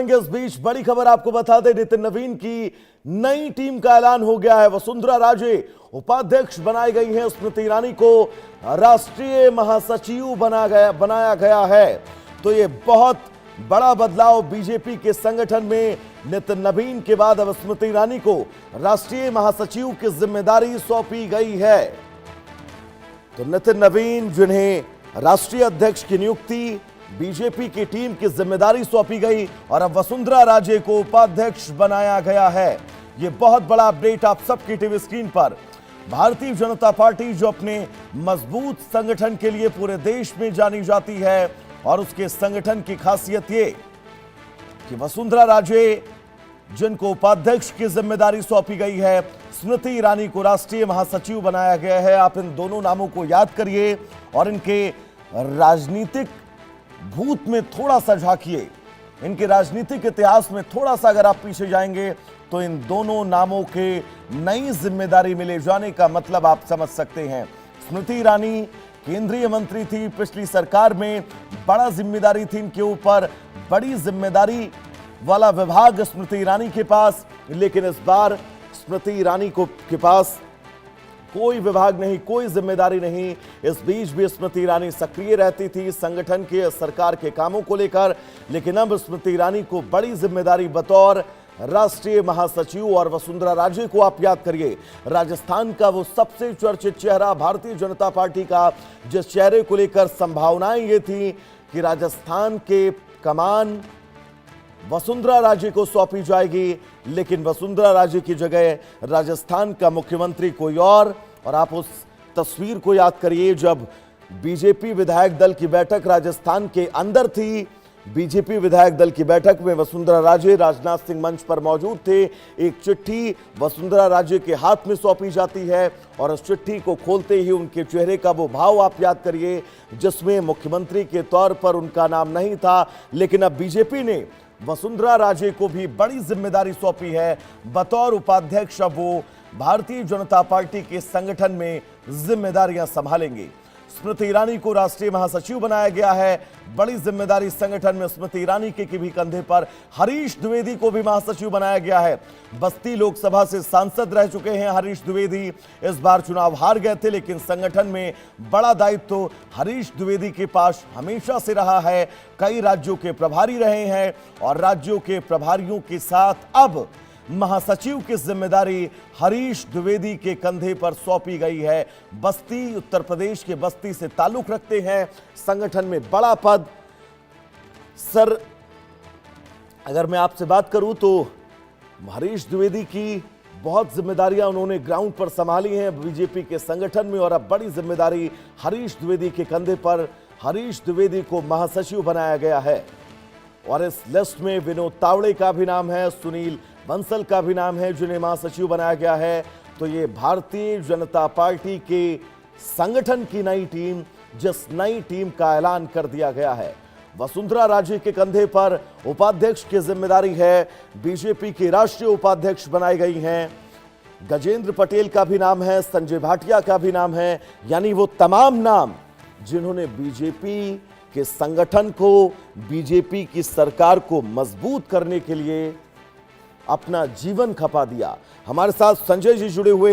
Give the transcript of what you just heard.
बढ़ेंगे। इस बीच बड़ी खबर आपको बता दें, नितिन नवीन की नई टीम का ऐलान हो गया है। वसुंधरा राजे उपाध्यक्ष बनाई गई हैं। स्मृति ईरानी को राष्ट्रीय महासचिव बनाया गया है। तो ये बहुत बड़ा बदलाव बीजेपी के संगठन में। नितिन नवीन के बाद अब स्मृति ईरानी को राष्ट्रीय महासचिव की जिम्मेदारी सौंपी गई है। तो नितिन नवीन, जिन्हें राष्ट्रीय अध्यक्ष की नियुक्ति, बीजेपी की टीम की जिम्मेदारी सौंपी गई और अब वसुंधरा राजे को उपाध्यक्ष बनाया गया है। यह बहुत बड़ा अपडेट आप सबकी टीवी स्क्रीन पर। भारतीय जनता पार्टी, जो अपने मजबूत संगठन के लिए पूरे देश में जानी जाती है, और उसके संगठन की खासियत ये कि वसुंधरा राजे, जिनको उपाध्यक्ष की जिम्मेदारी सौंपी गई है, स्मृति ईरानी को राष्ट्रीय महासचिव बनाया गया है। आप इन दोनों नामों को याद करिए और इनके राजनीतिक भूत में थोड़ा सा झांकिए। इनके राजनीतिक इतिहास में थोड़ा सा अगर आप पीछे जाएंगे तो इन दोनोों नामों के नई जिम्मेदारी मिले जाने का मतलब आप समझ सकते हैं। स्मृति ईरानी केंद्रीय मंत्री थी, पिछली सरकार में बड़ा जिम्मेदारी थी इनके ऊपर, बड़ी जिम्मेदारी वाला विभाग स्मृति ईरानी के पास। लेकिन इस बार स्मृति ईरानी के पास कोई विभाग नहीं, कोई जिम्मेदारी नहीं। इस बीच भी स्मृति ईरानी सक्रिय रहती थी संगठन के, सरकार के कामों को लेकर। लेकिन अब स्मृति ईरानी को बड़ी जिम्मेदारी बतौर राष्ट्रीय महासचिव, और वसुंधरा राजे को आप याद करिए, राजस्थान का वो सबसे चर्चित चेहरा भारतीय जनता पार्टी का, जिस चेहरे को लेकर संभावनाएं ये थी कि राजस्थान के कमान वसुंधरा राजे को सौंपी जाएगी। लेकिन वसुंधरा राजे की जगह राजस्थान का मुख्यमंत्री कोई और आप उस तस्वीर को याद करिए जब बीजेपी विधायक दल की बैठक राजस्थान के अंदर थी। बीजेपी विधायक दल की बैठक में वसुंधरा राजे राजनाथ सिंह मंच पर मौजूद थे। एक चिट्ठी वसुंधरा राजे के हाथ में सौंपी जाती है और उस चिट्ठी को खोलते ही उनके चेहरे का वो भाव आप याद करिए, जिसमें मुख्यमंत्री के तौर पर उनका नाम नहीं था। लेकिन अब बीजेपी ने वसुंधरा राजे को भी बड़ी जिम्मेदारी सौंपी है। बतौर उपाध्यक्ष अब वो भारतीय जनता पार्टी के संगठन में जिम्मेदारियां संभालेंगी। स्मृति ईरानी को राष्ट्रीय महासचिव बनाया गया है। बड़ी जिम्मेदारी संगठन में स्मृति ईरानी के भी कंधे पर। हरीश द्विवेदी को भी महासचिव बनाया गया है। बस्ती लोकसभा से सांसद रह चुके हैं हरीश द्विवेदी। इस बार चुनाव हार गए थे, लेकिन संगठन में बड़ा दायित्व तो हरीश द्विवेदी के पास हमेशा से रहा है। कई राज्यों के प्रभारी रहे हैं और राज्यों के प्रभारियों के साथ अब महासचिव की जिम्मेदारी हरीश द्विवेदी के कंधे पर सौंपी गई है। बस्ती, उत्तर प्रदेश के बस्ती से ताल्लुक रखते हैं, संगठन में बड़ा पद। सर, अगर मैं आपसे बात करूं तो हरीश द्विवेदी की बहुत जिम्मेदारियां उन्होंने ग्राउंड पर संभाली हैं बीजेपी के संगठन में, और अब बड़ी जिम्मेदारी हरीश द्विवेदी के कंधे पर। हरीश द्विवेदी को महासचिव बनाया गया है और इस लिस्ट में विनोद तावड़े का भी नाम है, सुनील बंसल का भी नाम है, जिन्हें महासचिव बनाया गया है। तो ये भारतीय जनता पार्टी के संगठन की नई टीम, जिस नई टीम का ऐलान कर दिया गया है। वसुंधरा राजे के कंधे पर उपाध्यक्ष की जिम्मेदारी है। बीजेपी की राष्ट्रीय उपाध्यक्ष बनाई गई हैं। गजेंद्र पटेल का भी नाम है, संजय भाटिया का भी नाम है। यानी वो तमाम नाम जिन्होंने बीजेपी के संगठन को, बीजेपी की सरकार को मजबूत करने के लिए अपना जीवन खपा दिया। हमारे साथ संजय जी जुड़े हुए